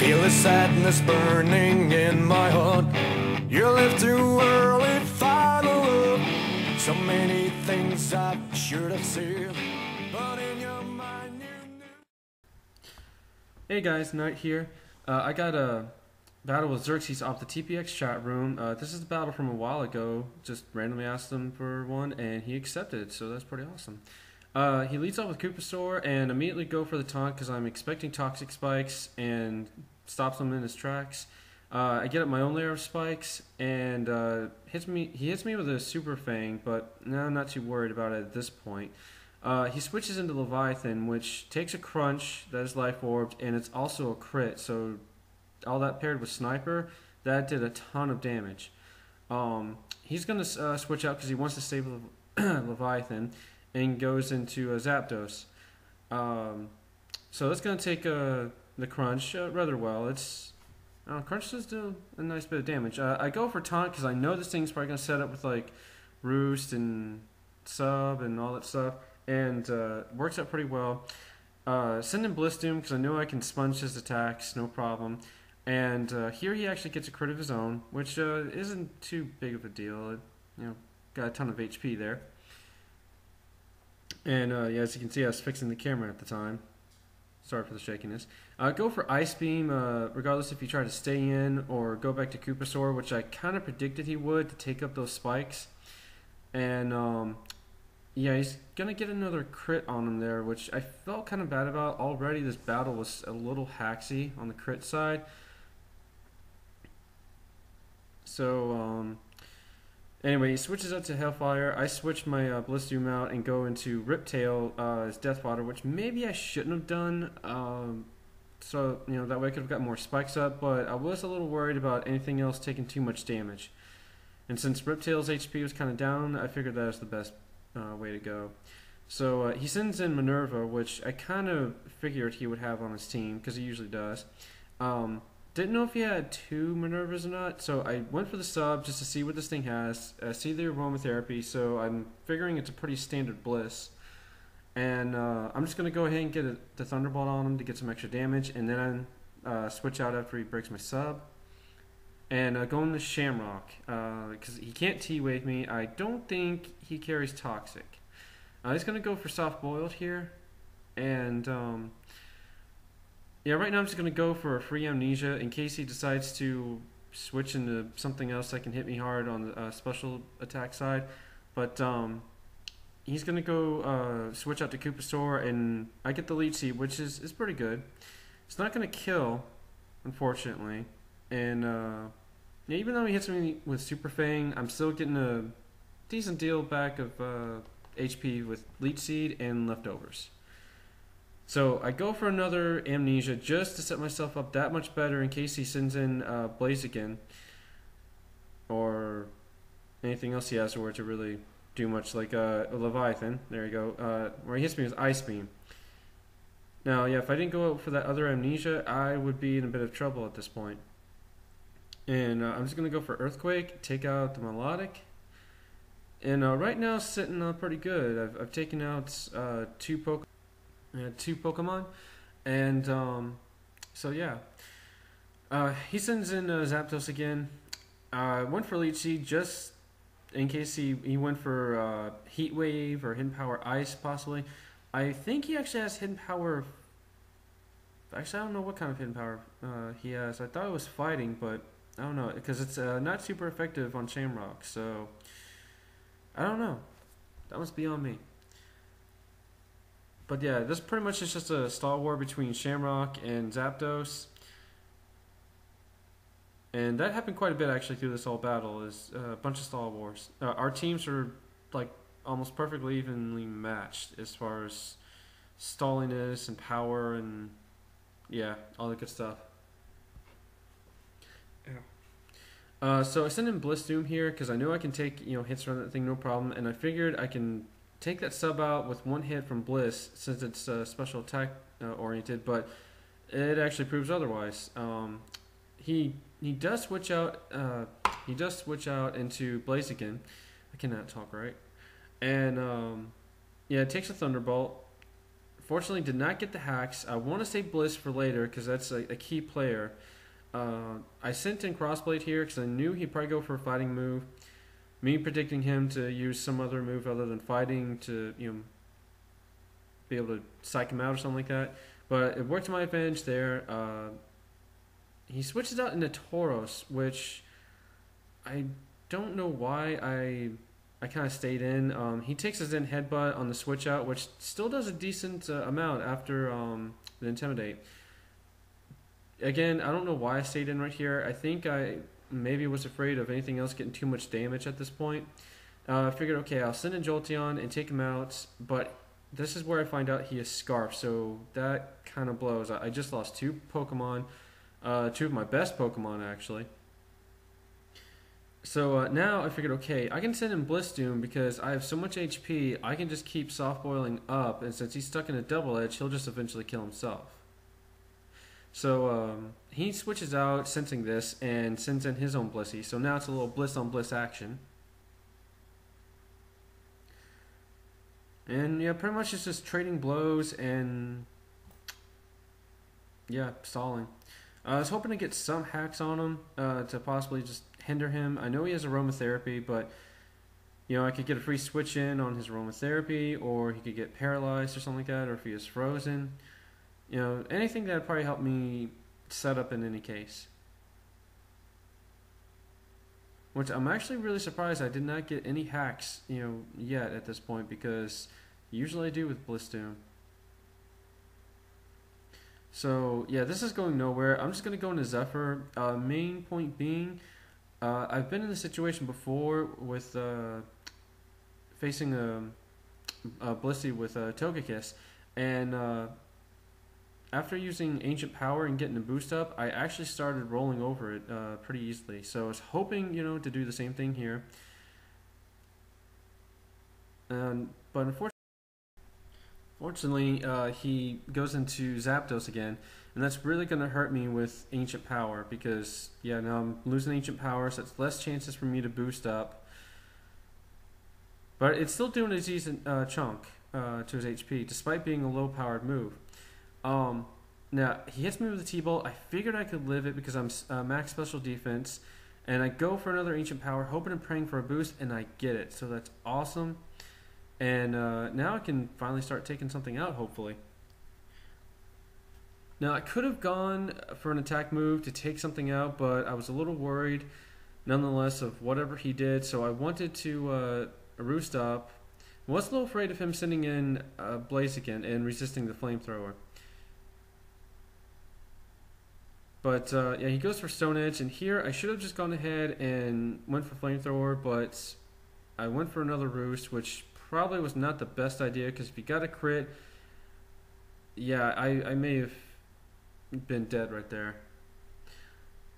Feel the sadness burning in my heart. You left too early, final love. So many things I should have said, but in your mind you knew. Hey guys, Knight here. I got a battle with Xerxes off the TPX chat room. This is the battle from a while ago. Just randomly asked him for one, and he accepted, so that's pretty awesome. He leads off with Koopasaur and immediately go for the taunt because I'm expecting toxic spikes and stops him in his tracks. I get up my own layer of spikes and he hits me with a super fang, but no, I'm not too worried about it at this point. He switches into Leviathan, which takes a crunch that is life orbed, and it's also a crit, so all that paired with Sniper, that did a ton of damage. He's going to switch out because he wants to save Leviathan, and goes into Zapdos. So that's going to take the crunch rather well. Crunch does do a nice bit of damage. I go for taunt because I know this thing's probably going to set up with like Roost and Sub and all that stuff, and works out pretty well. Send in Bliss Doom because I know I can sponge his attacks, no problem. And here he actually gets a crit of his own, which isn't too big of a deal. Got a ton of HP there. And yeah, as you can see, I was fixing the camera at the time. Sorry for the shakiness. Go for Ice Beam, regardless if you try to stay in or go back to Koopasaur, which I kind of predicted he would to take up those spikes. And yeah, he's going to get another crit on him there, which I felt kind of bad about. Already this battle was a little hacksy on the crit side. So, anyway, he switches up to Hellfire. I switch my Bliss Doom out and go into Riptail as Deathwater, which maybe I shouldn't have done. So, that way I could have got more spikes up, but I was a little worried about anything else taking too much damage. And since Riptail's HP was kind of down, I figured that was the best way to go. So, he sends in Minerva, which I kind of figured he would have on his team, because he usually does. Didn't know if he had two Minervas or not, so I went for the sub just to see what this thing has, see the aromatherapy, so I'm figuring it's a pretty standard Bliss. And I'm just going to go ahead and get the Thunderbolt on him to get some extra damage, and then switch out after he breaks my sub. And go into Shamrock, because he can't T-Wave me. I don't think he carries Toxic. He's going to go for Soft Boiled here, and yeah, right now I'm just going to go for a free Amnesia in case he decides to switch into something else that can hit me hard on the special attack side. But he's going to go switch out to Koopasaur, and I get the Leech Seed, which is pretty good. It's not going to kill, unfortunately. And yeah, even though he hits me with Super Fang, I'm still getting a decent deal back of HP with Leech Seed and leftovers. So I go for another Amnesia just to set myself up that much better in case he sends in Blaziken or anything else he has to where to really do much, like a Leviathan. There you go. Where he hits me with Ice Beam. Now, yeah, if I didn't go out for that other Amnesia, I would be in a bit of trouble at this point. And I'm just going to go for Earthquake, take out the Melodic. And right now, sitting pretty good. I've taken out two Pokemon, and so yeah, he sends in Zapdos again. Went for Leech Seed just in case he went for Heat Wave or Hidden Power Ice possibly. I think he actually has Hidden Power. Actually, I don't know what kind of Hidden Power he has. I thought it was Fighting, but I don't know because it's not super effective on Shamrock. So I don't know. That must be on me. But yeah, this pretty much is just a stall war between Shamrock and Zapdos. And that happened quite a bit actually through this whole battle, is a bunch of stall wars. Our teams are like almost perfectly evenly matched as far as stalliness and power and yeah, all that good stuff. Yeah. So I sent in Bliss Doom here because I know I can take hits around that thing no problem, and I figured I can take that sub out with one hit from Bliss since it's special attack oriented, but it actually proves otherwise. He does switch out. He does switch out into Blaziken. I cannot talk right. And yeah, it takes a Thunderbolt Fortunately, did not get the hacks. I want to save Bliss for later because that's a key player. I sent in Crossblade here because I knew he'd probably go for a fighting move. Me predicting him to use some other move other than fighting to, be able to psych him out or something like that. But it worked to my advantage there. He switches out into Tauros, which I don't know why I kind of stayed in. He takes his in headbutt on the switch out, which still does a decent amount after the intimidate. Again, I don't know why I stayed in right here. I think I maybe was afraid of anything else getting too much damage at this point. I figured, okay, I'll send in Jolteon and take him out, but this is where I find out he is Scarf, so that kind of blows. I just lost two Pokemon, two of my best Pokemon actually. So now I figured, okay, I can send in Blissdoom because I have so much HP, I can just keep soft boiling up, and since he's stuck in a double edge, he'll just eventually kill himself. So he switches out, sensing this, and sends in his own Blissey. So now it's a little Bliss on Bliss action. And yeah, pretty much it's just trading blows and yeah, stalling. I was hoping to get some hacks on him to possibly just hinder him. I know he has aromatherapy, but I could get a free switch in on his aromatherapy, or he could get paralyzed or something like that, or if he is frozen. Anything that would probably help me set up in any case. Which I'm actually really surprised I did not get any hacks, yet at this point, because usually I do with Blissdoom. So yeah, this is going nowhere. I'm just gonna go into Zephyr. Main point being, I've been in this situation before with facing a Blissey with Togekiss, and after using Ancient Power and getting a boost up, I actually started rolling over it pretty easily. So I was hoping, to do the same thing here. But unfortunately, he goes into Zapdos again, and that's really going to hurt me with Ancient Power because, yeah, now I'm losing Ancient Power, so it's less chances for me to boost up. But it's still doing a decent chunk to his HP, despite being a low-powered move. Now, he hits me with a T-Bolt. I figured I could live it because I'm max special defense. And I go for another Ancient Power, hoping and praying for a boost, and I get it. So that's awesome. And now I can finally start taking something out, hopefully. Now, I could have gone for an attack move to take something out, but I was a little worried, nonetheless, of whatever he did. So I wanted to roost up. I was a little afraid of him sending in Blaziken and resisting the Flamethrower. But yeah, he goes for Stone Edge, and here I should have just gone ahead and went for Flamethrower, but I went for another Roost, which probably was not the best idea, because if you got a crit, yeah, I may have been dead right there.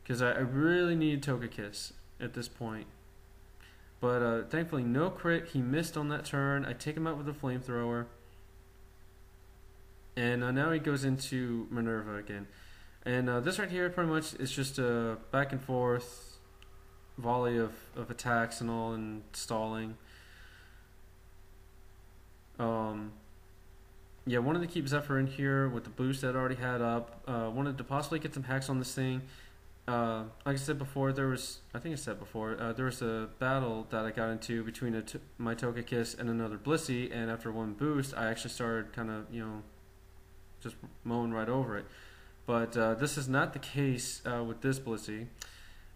Because I really needed Togekiss at this point. But thankfully, no crit. He missed on that turn. I take him out with a Flamethrower. And now he goes into Minerva again. And this right here pretty much is just a back and forth volley of attacks and all, and stalling. Yeah, wanted to keep Zephyr in here with the boost that I already had up. Wanted to possibly get some hacks on this thing. Like I said before, there was a battle that I got into between my Togekiss and another Blissey, and after one boost, I actually started kind of, just mowing right over it. But this is not the case with this Blissey,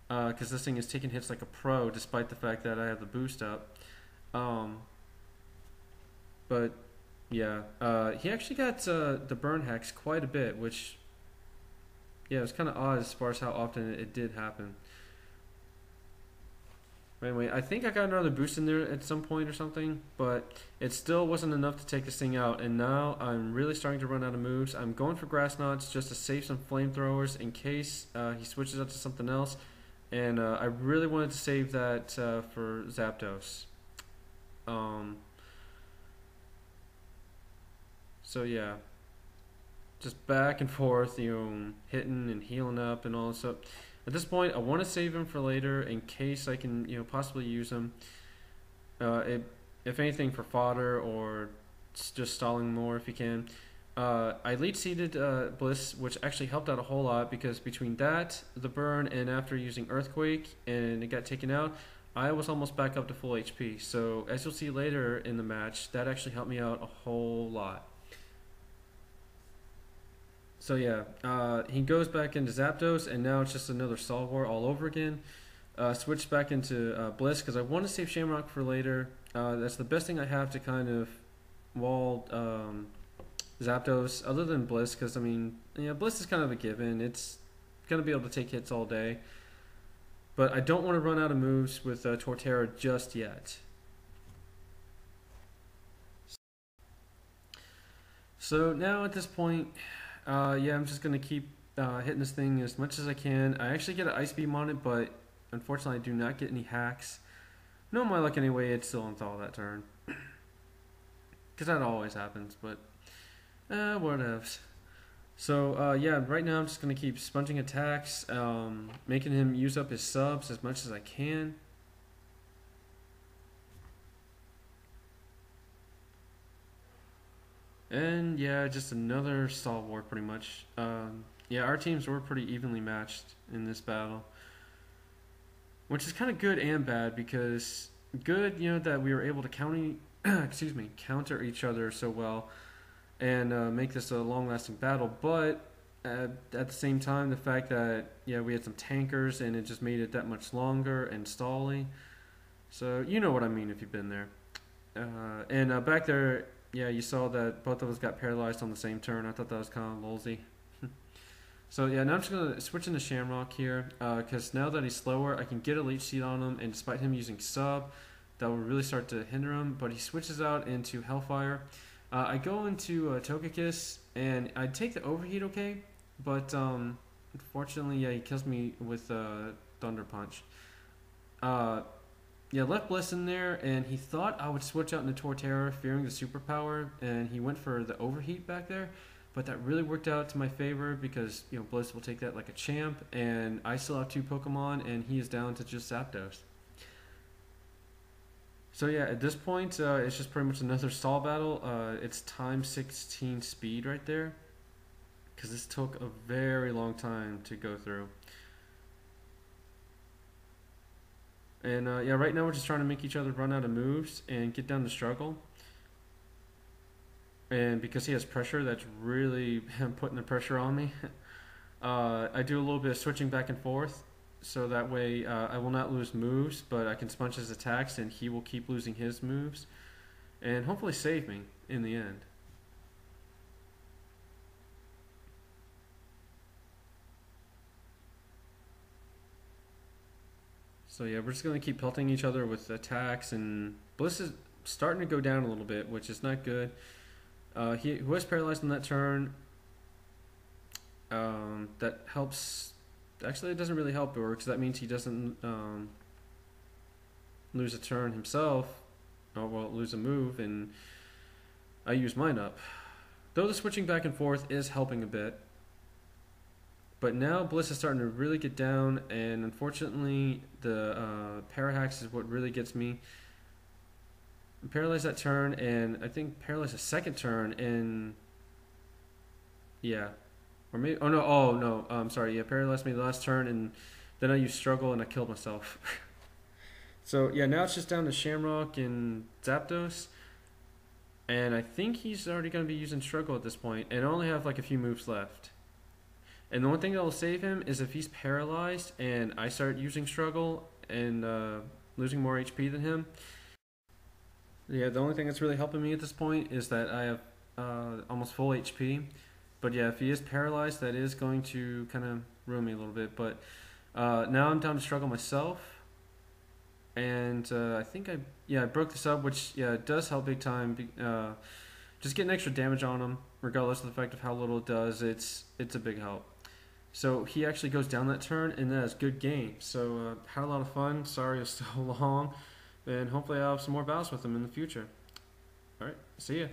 because this thing is taking hits like a pro, despite the fact that I have the boost up. But yeah, he actually got the burn hacks quite a bit, which, yeah, it was kind of odd as far as how often it did happen. Anyway, I think I got another boost in there at some point or something, but it still wasn't enough to take this thing out, and now I'm really starting to run out of moves. I'm going for Grass Knots just to save some Flamethrowers in case he switches up to something else, and I really wanted to save that for Zapdos. So yeah, just back and forth, hitting and healing up and all. So at this point, I want to save him for later in case I can, possibly use him. If anything, for fodder or just stalling more if you can. I lead seeded Bliss, which actually helped out a whole lot because between that, the burn, and after using Earthquake and it got taken out, I was almost back up to full HP. So as you'll see later in the match, that actually helped me out a whole lot. So yeah, he goes back into Zapdos, and now it's just another Sol War all over again. Switch back into Bliss because I want to save Shamrock for later. That's the best thing I have to kind of wall Zapdos, other than Bliss, because I mean, yeah, Bliss is kind of a given. It's gonna be able to take hits all day, but I don't want to run out of moves with Torterra just yet. So now at this point, yeah, I'm just gonna keep hitting this thing as much as I can. I actually get an Ice Beam on it, but unfortunately, I do not get any hacks. No, my luck anyway, it's still on thaw that turn. Because that always happens, but whatevs. So, yeah, right now I'm just going to keep sponging attacks, making him use up his subs as much as I can. And, yeah, just another Sol War pretty much. Yeah, our teams were pretty evenly matched in this battle. Which is kind of good and bad, because good, you know, that we were able to counter each other so well and make this a long-lasting battle. But at the same time, the fact that, yeah, we had some tankers and it just made it that much longer and stally. So you know what I mean if you've been there. And back there, yeah, you saw that both of us got paralyzed on the same turn. I thought that was kind of lolsy. So yeah, now I'm just going to switch into Shamrock here, because now that he's slower, I can get a leech seed on him, and despite him using sub, that will really start to hinder him, but he switches out into Hellfire. I go into Togekiss, and I take the overheat okay, but unfortunately, yeah, he kills me with Thunder Punch. Yeah, left Bliss in there, and he thought I would switch out into Torterra, fearing the superpower, and he went for the overheat back there. But that really worked out to my favor because, you know, Bliss will take that like a champ, and I still have 2 Pokemon, and he is down to just Zapdos. So yeah, at this point, it's just pretty much another stall battle. It's time 16 speed right there, because this took a very long time to go through. And yeah, right now we're just trying to make each other run out of moves and get down to struggle. And because he has pressure, that's really putting the pressure on me. I do a little bit of switching back and forth, so that way I will not lose moves, but I can sponge his attacks and he will keep losing his moves, and hopefully save me in the end. So yeah, we're just going to keep pelting each other with attacks, and Bliss is starting to go down a little bit, which is not good. He was paralyzed on that turn. That helps. Actually, it doesn't really help her, because that means he doesn't lose a turn himself. Or, well, lose a move, and I use mine up. Though the switching back and forth is helping a bit. But now Bliss is starting to really get down, and unfortunately, the Parahacks is what really gets me. Paralyze that turn, and I think paralyze a second turn, and yeah, or maybe oh no, I'm sorry, yeah, paralyzed me the last turn, and then I used struggle and I killed myself. So yeah, now it's just down to Shamrock and Zapdos, and I think he's already going to be using struggle at this point, and I only have like a few moves left. And the one thing that will save him is if he's paralyzed and I start using struggle and losing more HP than him. Yeah, the only thing that's really helping me at this point is that I have almost full HP. But yeah, if he is paralyzed, that is going to kind of ruin me a little bit. But now I'm down to struggle myself. And I think I broke this up, which yeah, it does help big time. Just getting extra damage on him, regardless of the fact of how little it does, it's a big help. So he actually goes down that turn, and that is good game. So had a lot of fun. Sorry it's so long. And hopefully I'll have some more battles with him in the future. Alright, see ya.